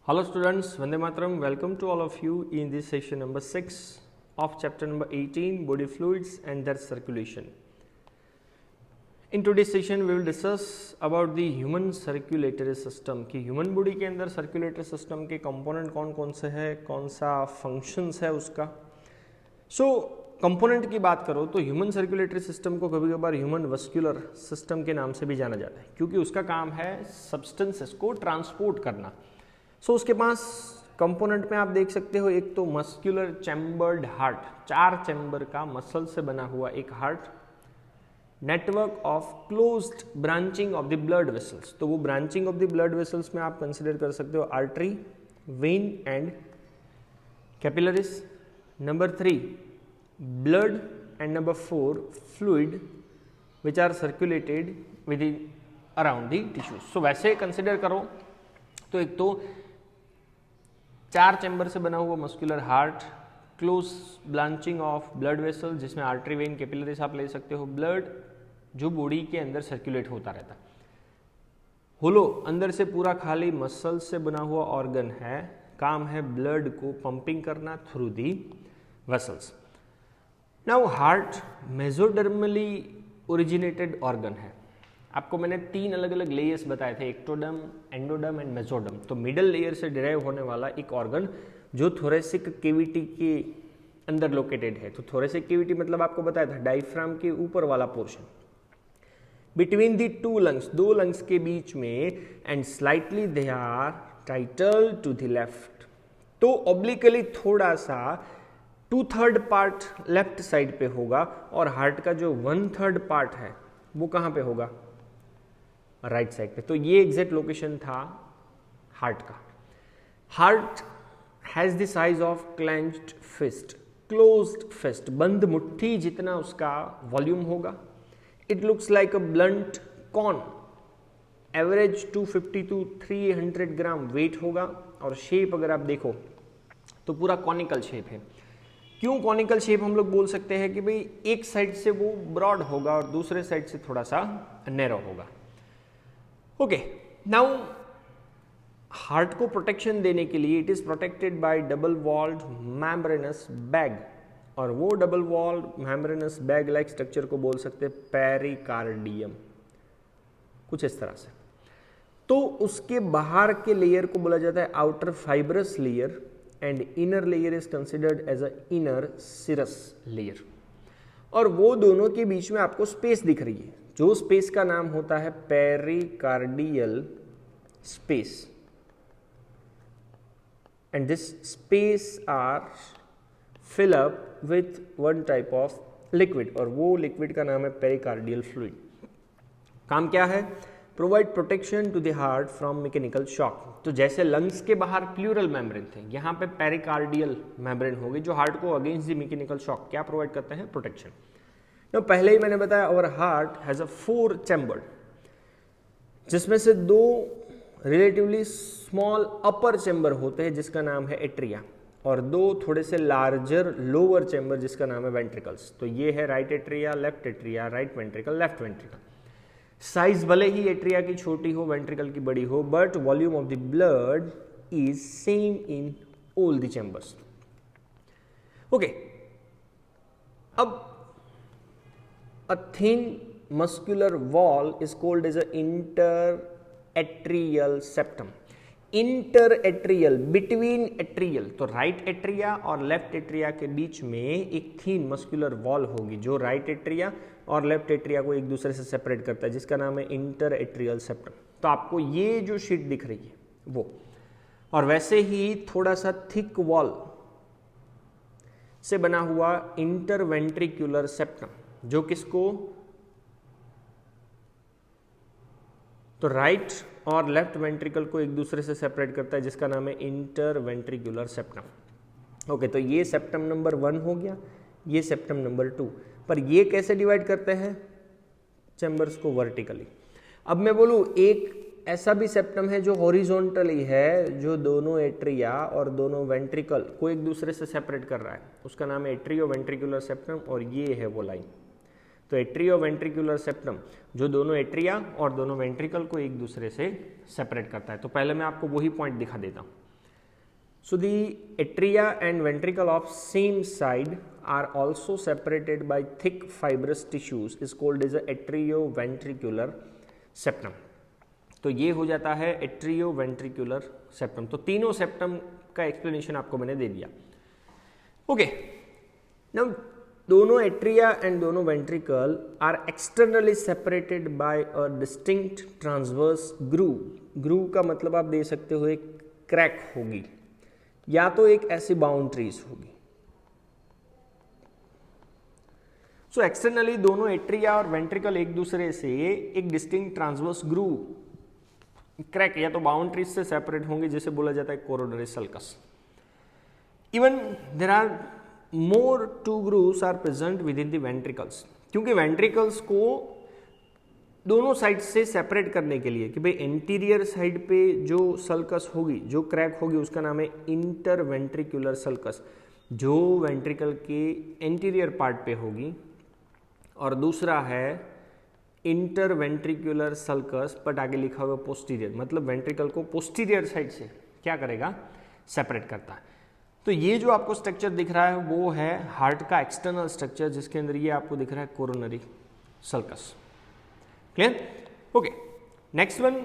Hello students, Vande Mataram. Welcome to all of you in this section number 6 of chapter number 18, body fluids and their circulation. In today's session we will discuss about the human circulatory system कि human body के अंदर circulatory system के component कौन कौन से है, कौन सा functions है उसका. So कंपोनेंट की बात करो तो ह्यूमन सर्कुलेटरी सिस्टम को कभी कभार ह्यूमन वस्कुलर सिस्टम के नाम से भी जाना जाता है क्योंकि उसका काम है सब्सटेंसेस को ट्रांसपोर्ट करना. सो उसके पास कंपोनेंट में आप देख सकते हो एक तो मस्कुलर चैम्बर्ड हार्ट, 4 चैम्बर का मसल से बना हुआ एक heart, network of closed branching of the blood vessels. तो वो branching of the blood vessels में आप कंसिडर कर सकते हो artery, when and capillaries. Number 3 blood and number 4 fluid which are circulated within around the tissues. So वैसे consider करो तो एक तो 4 चैम्बर से बना हुआ muscular heart, close branching of blood vessel जिसमें आर्टरी, वेन, कैपिलरीज आप ले सकते हो, ब्लड जो बॉडी के अंदर सर्कुलेट होता रहता है. होलो अंदर से पूरा खाली मसल से बना हुआ ऑर्गन है, काम है ब्लड को पंपिंग करना through the vessels. Now heart मेसोडर्मली originated organ है. आपको मैंने 3 अलग अलग लेयर्स बताए थे, एक्टोडर्म, एंडोडर्म एंड मेसोडर्म. तो मिडल लेयर से डिराइव होने वाला एक ऑर्गन जो थोरेसिक कैविटी के अंदर लोकेटेड है. तो थोरेसिक कैविटी मतलब आपको बताया था डायफ्राम के ऊपर वाला portion between the 2 lungs, 2 lungs के बीच में, and slightly they are tilted to the left. तो ऑब्लिकली थोड़ा सा 2/3 पार्ट लेफ्ट साइड पे होगा और हार्ट का जो 1/3 पार्ट है वो कहां पे होगा, राइट साइड पे. तो ये एग्जैक्ट लोकेशन था हार्ट का. Heart has the size of clenched fist, closed fist, बंद मुट्ठी जितना उसका वॉल्यूम होगा. It looks like a blunt cone, average 250 to 300 gram weight होगा. और शेप अगर आप देखो तो पूरा कॉनिकल शेप है. क्यों कॉनिकल शेप हम लोग बोल सकते हैं कि भाई एक साइड से वो ब्रॉड होगा और दूसरे साइड से थोड़ा सा नैरो होगा. ओके, नाउ हार्ट को प्रोटेक्शन देने के लिए it is protected by double walled membranous bag, और वो double walled membranous bag like structure को बोल सकते हैं पेरिकार्डियम, कुछ इस तरह से. तो उसके बाहर के लेयर को बोला जाता है outer fibrous layer and inner layer is considered as a inner serous layer. और वो दोनों के बीच में आपको स्पेस दिख रही है, जो स्पेस का नाम होता है pericardial space. And this space are fill up with one type of liquid, और वो लिक्विड का नाम है पेरिकार्डियल फ्लूइड. काम क्या है, provide protection to the heart from mechanical shock. तो जैसे लंग्स के बाहर प्लूरल मेम्ब्रेन थे, यहाँ पे पेरिकार्डियल मेम्ब्रेन हो गई जो हार्ट को अगेंस्ट द मैकेनिकल शॉक क्या प्रोवाइड करते हैं, प्रोटेक्शन. तो पहले ही मैंने बताया our heart has a 4 chamber, जिसमें से 2 रिलेटिवली स्मॉल अपर चैम्बर होते हैं जिसका नाम है एट्रिया, और 2 थोड़े से लार्जर लोअर चैम्बर जिसका नाम है वेंट्रिकल्स. तो ये है right atria, left atria, right ventricle, left ventricle. Size भले ही एट्रिया की छोटी हो, वेंट्रिकल की बड़ी हो, but volume of the blood is same in all the chambers. Okay, अब a thin muscular wall is called as a inter atrial septum. Inter atrial, between atrial, तो right atria और left atria के बीच में एक thin muscular wall होगी जो right atria और लेफ्ट एट्रिया को एक दूसरे से सेपरेट करता है, जिसका नाम है इंटर एट्रियल सेप्टम. तो आपको ये जो शीट दिख रही है वो, और वैसे ही थोड़ा सा थिक वॉल से बना हुआ इंटरवेंट्रिकुलर सेप्टम, जो किसको, तो राइट और लेफ्ट वेंट्रिकल को एक दूसरे से सेपरेट करता है, जिसका नाम है इंटरवेंट्रिकुलर सेप्टम. ओके, तो ये सेप्टम नंबर 1 हो गया, ये सेप्टम नंबर 2. पर ये कैसे डिवाइड करते हैं चैम्बर्स को, वर्टिकली. अब मैं बोलूँ एक ऐसा भी सेप्टम है जो हॉरिजॉन्टली है, जो दोनों एट्रिया और दोनों वेंट्रिकल को एक दूसरे से सेपरेट कर रहा है, उसका नाम है एट्रियो वेंट्रिकुलर सेप्टम, और ये है वो लाइन. तो एट्रियो वेंट्रिकुलर सेप्टम जो दोनों एट्रिया और दोनों वेंट्रिकल को एक दूसरे से सेपरेट करता है. तो पहले मैं आपको वही पॉइंट दिखा देता हूँ. So the atria and ventricle of same side are also separated by thick fibrous tissues is called as a atrioventricular septum. तो ये हो जाता है एट्रियोवेंट्रिकुलर सेप्टम। तो तीनों सेप्टम का एक्सप्लेनेशन आपको मैंने दे दिया। ओके, नाउ दोनों एट्रिया एंड दोनों ventricle are externally separated by a distinct transverse groove. Groove का मतलब आप दे सकते हो एक क्रैक होगी या तो एक ऐसी बाउंड्रीज होगी। सो एक्सटर्नली दोनों एट्रिया और वेंट्रिकल एक दूसरे से एक डिस्टिंक्ट ट्रांसवर्स ग्रूव, क्रैक या तो बाउंड्रीज से सेपरेट होंगे, जिसे बोला जाता है coronary sulcus. Even there are more two grooves are present within the ventricles, क्योंकि वेंट्रिकल्स को दोनों साइड से सेपरेट करने के लिए कि भाई एंटीरियर साइड पे जो सल्कस होगी, जो क्रैक होगी, उसका नाम है इंटरवेंट्रिकुलर सल्कस, जो वेंट्रिकल के एंटीरियर पार्ट पे होगी, और दूसरा है इंटरवेंट्रिकुलर सल्कस बट आगे लिखा हुआ पोस्टीरियर, मतलब वेंट्रिकल को पोस्टीरियर साइड से क्या करेगा, सेपरेट करता है। तो ये जो आपको स्ट्रक्चर दिख रहा है वो है हार्ट का एक्सटर्नल स्ट्रक्चर, जिसके अंदर ये आपको दिख रहा है coronary sulcus. Clear? Okay, next one,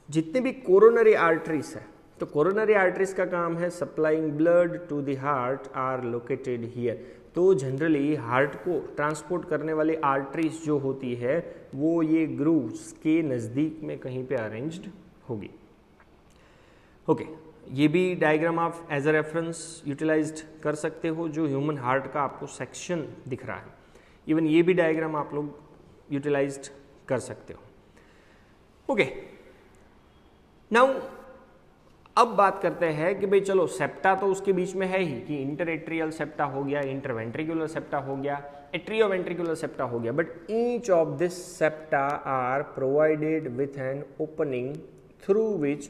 जितने भी कोरोनरी आर्टरीज है, तो कोरोनरी आर्टरीज का काम है supplying blood to the heart are located here. तो जनरली हार्ट को ट्रांसपोर्ट करने वाली आर्टरीज जो होती है वो ये ग्रूव्स के नज़दीक में कहीं पे अरेंज्ड होगी। ओके, ये भी डायग्राम आप एज अ रेफरेंस यूटिलाइज्ड कर सकते हो, जो ह्यूमन हार्ट का आपको सेक्शन दिख रहा है। इवन ये भी डायग्राम आप लोग यूटिलाइज्ड कर सकते हो। ओके, नाउ अब बात करते हैं कि भाई चलो सेप्टा तो उसके बीच में है ही, कि इंटरएट्रियल सेप्टा हो गया, इंटरवेंट्रिकुलर सेप्टा हो गया, एट्रियोवेंट्रिकुलर सेप्टा हो गया, but each of this septa are provided with an opening through which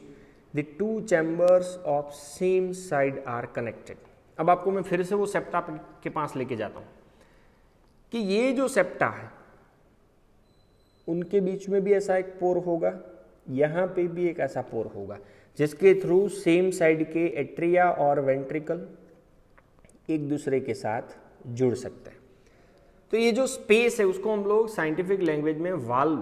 the two chambers of same side are connected. अब आपको मैं फिर से वो सेप्टा के पास लेके जाता हूं कि ये जो सेप्टा है उनके बीच में भी ऐसा एक पोर होगा, यहां पे भी एक ऐसा पोर होगा, जिसके थ्रू सेम साइड के एट्रिया और वेंट्रिकल एक दूसरे के साथ जुड़ सकते हैं। तो ये जो स्पेस है उसको हम लोग साइंटिफिक लैंग्वेज में वाल्व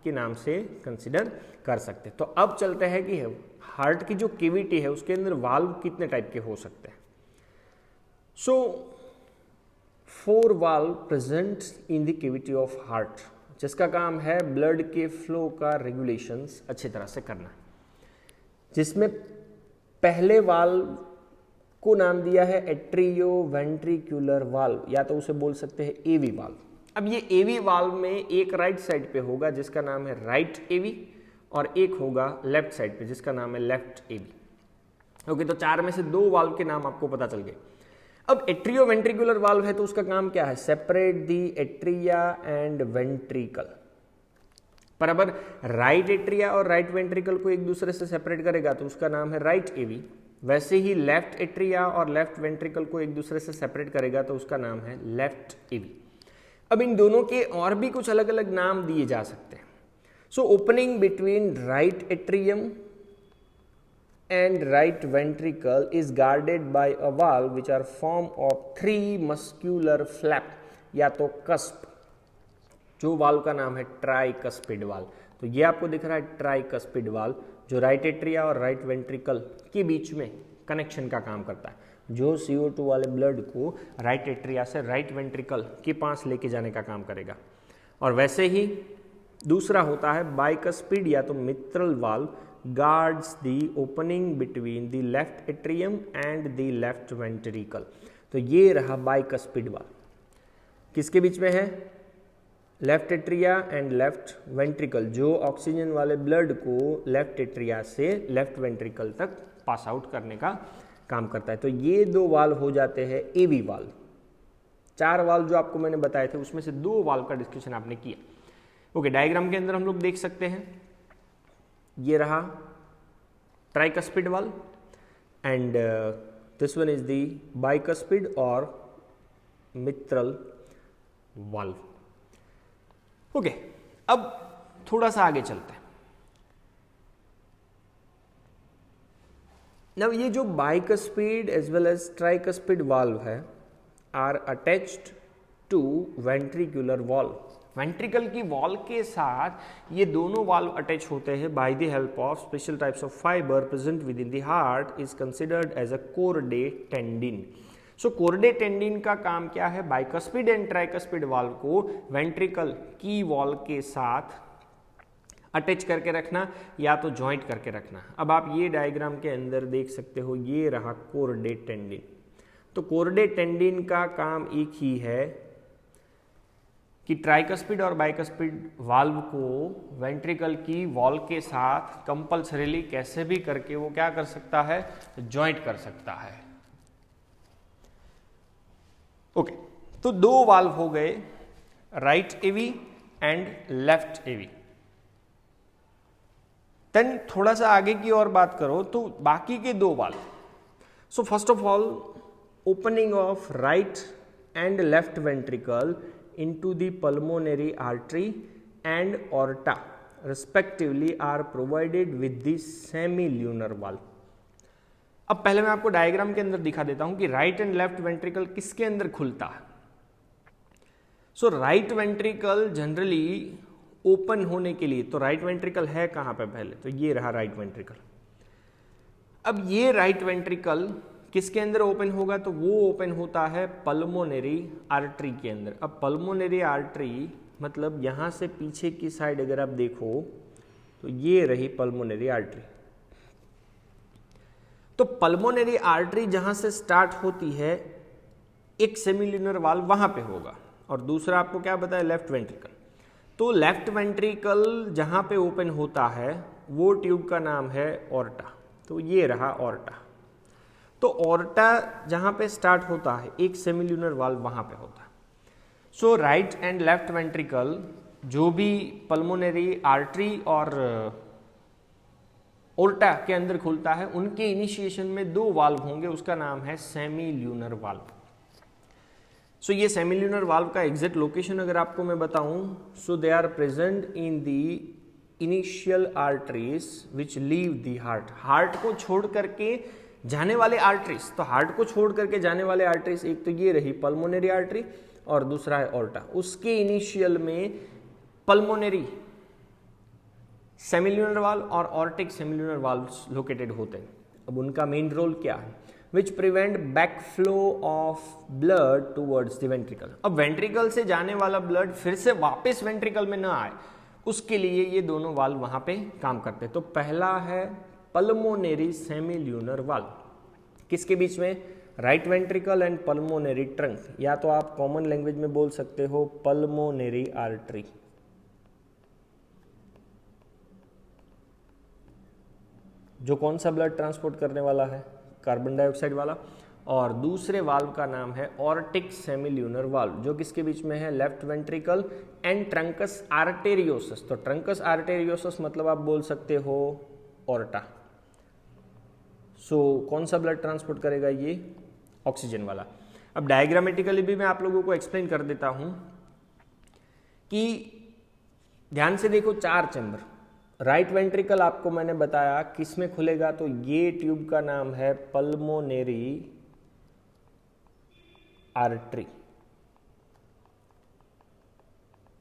के नाम से कंसिडर कर सकते हैं। तो अब चलते हैं कि हार्ट की जो कैविटी है उसके अंदर वाल्व कितने टाइप के हो सकते हैं। सो 4 valve present in the cavity of heart, जिसका काम है ब्लड के फ्लो का रेगुलेशंस अच्छी तरह से करना, जिसमें पहले वाल्व को नाम दिया है एट्रियोवेंट्रिकुलर वाल्व, या तो उसे बोल सकते हैं एवी वाल्व। अब ये एवी वाल्व में एक राइट साइड पे होगा जिसका नाम है राइट एवी, और एक होगा लेफ्ट साइड पे जिसका नाम है लेफ्ट एवी। ओके, तो 4 में से 2 वाल्व के नाम आपको पता चल गए। अब एट्रियोवेंट्रिकुलर वाल्व है तो उसका काम क्या है, separate the atria and ventricle. पर अगर राइट एट्रिया और राइट वेंट्रिकल को एक दूसरे से सेपरेट करेगा तो उसका नाम है राइट एवी। वैसे ही लेफ्ट एट्रिया और लेफ्ट वेंट्रिकल को एक दूसरे से सेपरेट करेगा तो उसका नाम है लेफ्ट एवी। अब इन दोनों के और भी कुछ अलग अलग नाम दिए जा सकते हैं। So opening between right atrium and right ventricle is guarded by a valve which are form of 3 muscular flap, या तो कस्प, जो वाल्व का नाम है ट्राइकस्पिड वाल्व। तो ये आपको दिख रहा है ट्राइकस्पिड वाल्व, जो राइट एट्रिया और राइट वेंट्रिकल के बीच में कनेक्शन का काम करता है, जो CO2 वाले ब्लड को राइट एट्रिया से राइट वेंट्रिकल के पास लेके जाने का काम करेगा। और वैसे ही दूसरा होता है बाइकस्पिड या तो मित्रल valve, guards the opening between the left atrium and the left ventricle। तो ये रहा बाइकस्पिड वाल्व, किसके बीच में है, left atria and left ventricle, जो ऑक्सीजन वाले ब्लड को लेफ्ट एट्रिया से लेफ्ट वेंट्रिकल तक पास आउट करने का काम करता है। तो ये 2 वाल्व हो जाते हैं एवी वाल्व। 4 वाल्व जो आपको मैंने बताए थे उसमें से 2 वाल्व का डिस्कशन आपने किया। ओके, डायग्राम के अंदर हम लोग देख सकते हैं, ये रहा tricuspid valve and this one is the bicuspid और मित्रल वाल्व। ओके, अब थोड़ा सा आगे चलते हैं। Now ये जो bicuspid as well as tricuspid valve है are attached to ventricular valve. Ventricle की वॉल के साथ ये दोनों वाल्व अटैच होते हैं by the help of special types of fibre present within the heart is considered as a chordae tendineae. So chordae tendineae का काम क्या है? बाइकस्पिड एंड ट्राइकस्पिड वाल्व को वेंट्रिकल की वॉल के साथ अटैच करके रखना या तो जॉइंट करके रखना. अब आप ये डायग्राम के अंदर देख सकते हो, ये रहा कोर्डे टेंडिन. तो कोर्डे टेंडिन का काम एक ही है कि ट्राइकस्पिड और बाइकस्पिड वाल्व को वेंट्रिकल की वॉल के साथ कंपल्सरीली कैसे भी करके वो क्या कर सकता है? जॉइंट कर सकता है. ओके, तो दो वाल्व हो गए, right AV and left AV. Then थोड़ा सा आगे की और बात करो तो बाकी के दो valve. So first of all, opening of right and left ventricle into the pulmonary artery and aorta respectively are provided with the semilunar valve. अब पहले मैं आपको डायग्राम के अंदर दिखा देता हूं कि राइट एंड लेफ्ट वेंट्रिकल किसके अंदर खुलता है. सो राइट वेंट्रिकल जनरली ओपन होने के लिए, तो राइट वेंट्रिकल है कहां पे? पहले तो ये रहा राइट वेंट्रिकल. अब ये राइट वेंट्रिकल किसके अंदर ओपन होगा? तो वो ओपन होता है पल्मोनरी आर्टरी के अंदर. अब पल्मोनरी आर्टरी मतलब यहां से पीछे की साइड अगर आप देखो तो ये रही पल्मोनरी आर्टरी. तो पल्मोनरी आर्टरी जहां से स्टार्ट होती है, एक सेमिल्यूनर वाल्व वहां पे होगा और दूसरा आपको क्या बताया? Left ventricle. तो लेफ्ट वेंट्रिकल जहां पे ओपन होता है वो ट्यूब का नाम है ऑर्टा. तो ये रहा ऑर्टा. तो ऑर्टा जहां पे स्टार्ट होता है, एक सेमिल्यूनर वाल्व वहां पे होता है. सो राइट एंड लेफ्ट वेंट्रिकल जो भी पल्मोनरी आर्टरी और ऑर्टा के अंदर खुलता है, उनके इनिशिएशन में दो वाल्व होंगे, उसका नाम है सेमिल्यूनर वाल्व. सो ये सेमिल्यूनर वाल्व का एग्जैक्ट लोकेशन अगर आपको मैं बताऊं, so they are present in the initial arteries which leave the heart. Heart को छोड़ करके जाने वाले आर्टरीज, तो हार्ट को छोड़ करके जाने वाले आर्टरीज, एक तो ये रही पल्मोनरी आर्टरी और दूसरा है ऑर्टा. उसके इनिशियल में पल्मोनरी सेमिल्यूनर वाल्व और ऑर्टिक सेमिल्यूनर वाल्व लोकेटेड होते हैं. अब उनका मेन रोल क्या है? Which prevent back flow of blood towards the ventricle. अब वेंट्रिकल से जाने वाला ब्लड फिर से वापस वेंट्रिकल में ना आए, उसके लिए ये दोनों वाल्व वहां पे काम करते हैं. तो पहला है पल्मोनरी सेमिल्यूनर वाल्व. किसके बीच में? Right ventricle and pulmonary trunk, या तो आप कॉमन लैंग्वेज में बोल सकते हो पल्मोनरी आर्टरी. जो कौन सा ब्लड ट्रांसपोर्ट करने वाला है? कार्बन डाइऑक्साइड वाला. और दूसरे वाल्व का नाम है ऑर्टिक सेमिल्यूनर वाल्व, जो किसके बीच में है? Left ventricle and trunks arteriosus. तो ट्रंकस आर्टेरियोसस मतलब आप बोल सकते हो ऑर्टा. सो कौन सा ब्लड ट्रांसपोर्ट करेगा? ये ऑक्सीजन वाला. अब डायग्रामेटिकली भी मैं आप लोगों को एक्सप्लेन कर देता हूं कि ध्यान से देखो, चार चैम्बर. राइट वेंट्रिकल आपको मैंने बताया किस में खुलेगा, तो ये ट्यूब का नाम है पल्मोनरी आर्टरी.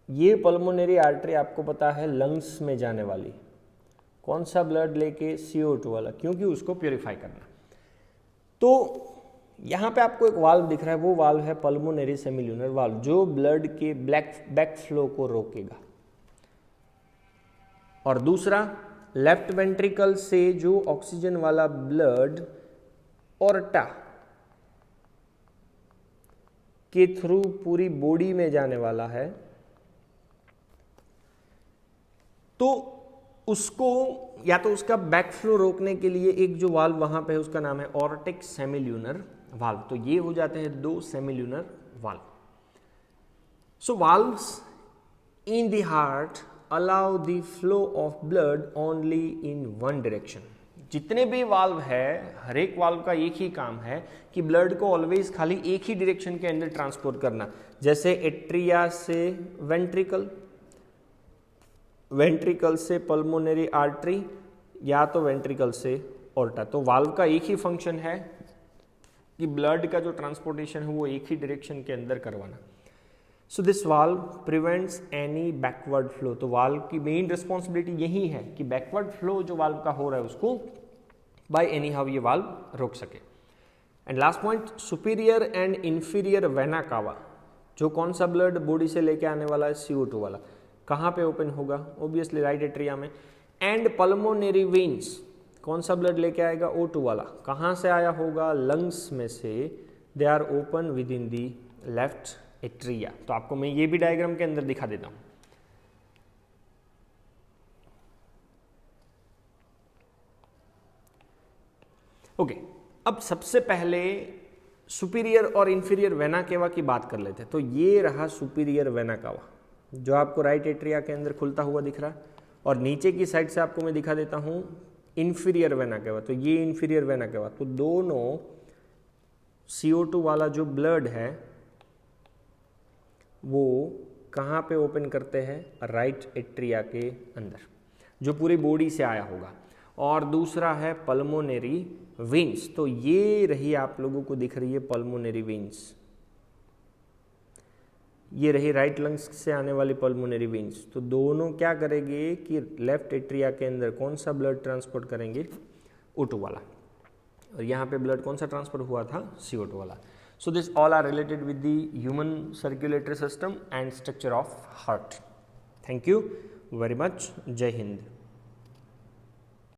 ये पल्मोनरी आर्टरी आपको पता है लंग्स में जाने वाली. कौन सा ब्लड लेके? CO2 वाला, क्योंकि उसको प्योरीफाई करना. तो यहां पे आपको एक वाल्व दिख रहा है, वो वाल्व है पल्मोनरी सेमिल्यूनर वाल्व, जो ब्लड के बैक फ्लो को रोकेगा. और दूसरा, लेफ्ट वेंट्रिकल से जो ऑक्सीजन वाला ब्लड ऑर्टा के थ्रू पूरी बॉडी में जाने वाला है, तो उसको या तो उसका बैक फ्लो रोकने के लिए एक जो वाल्व वहां पे है उसका नाम है ऑर्टिक सेमिल्यूनर वाल्व. तो ये हो जाते हैं दो semilunar valve. So valves in the heart allow the flow of blood only in one direction. जितने भी वाल्व है, हर एक वाल्व का एक ही काम है कि ब्लड को ऑलवेज खाली एक ही डायरेक्शन के अंदर ट्रांसपोर्ट करना. जैसे एट्रिया से वेंट्रिकल, वेंट्रिकल से पल्मोनरी आर्टरी, या तो वेंट्रिकल से ऑर्टा। तो वाल्व का एक ही फंक्शन है कि ब्लड का जो ट्रांसपोर्टेशन है वो एक ही डायरेक्शन के अंदर करवाना। So this valve prevents any backward flow. तो वाल्व की मेन रिस्पॉन्सिबिलिटी यही है कि बैकवर्ड फ्लो जो वाल्व का हो रहा है उसको बाय एनी हाउ ये वाल्व रोक सके। And last point, superior and inferior vena cava. जो कौन सा ब्लड बॉडी से लेके आने वाला है, CO2 वाला, कहाँ पे ओपन होगा, ऑब्वियसली राइट एट्रिया में। एंड पल्मोनरी वेन्स, कौन सा ब्लड लेके आएगा, O2 वाला, कहाँ से आया होगा, लंग्स में से। They are open within the left atria. तो आपको मैं ये भी डायग्राम के अंदर दिखा देता हूँ। ओके, अब सबसे पहले सुपीरियर और इंफीरियर वेना केवा की बात कर लेते हैं। तो ये रहा सुपीरियर वेना कावा जो आपको राइट एट्रिया के अंदर खुलता हुआ दिख रहा है, और नीचे की साइड से आपको मैं दिखा देता हूँ इंफीरियर वेना केवा। तो ये इंफीरियर वेना केवा। तो दोनों CO2 वाला जो ब्लड है वो कहाँ पे ओपन करते हैं, राइट एट्रिया के अंदर, जो पूरी बॉडी से आया होगा। और दूसरा है पल्मोनरी वेन्स। तो ये रही आप लोगों को दिख रही है पल्मोनरी वेन्स, ये रही राइट लंग्स से आने वाली पल्मोनरी वेन्स। तो दोनों क्या करेंगे कि लेफ्ट एट्रिया के अंदर कौन सा ब्लड ट्रांसपोर्ट करेंगे, O2 वाला, और यहाँ पे ब्लड कौन सा ट्रांसफर हुआ था, CO2 वाला। So this all are related with the human circulatory system and structure of heart. Thank you very much. जय हिंद।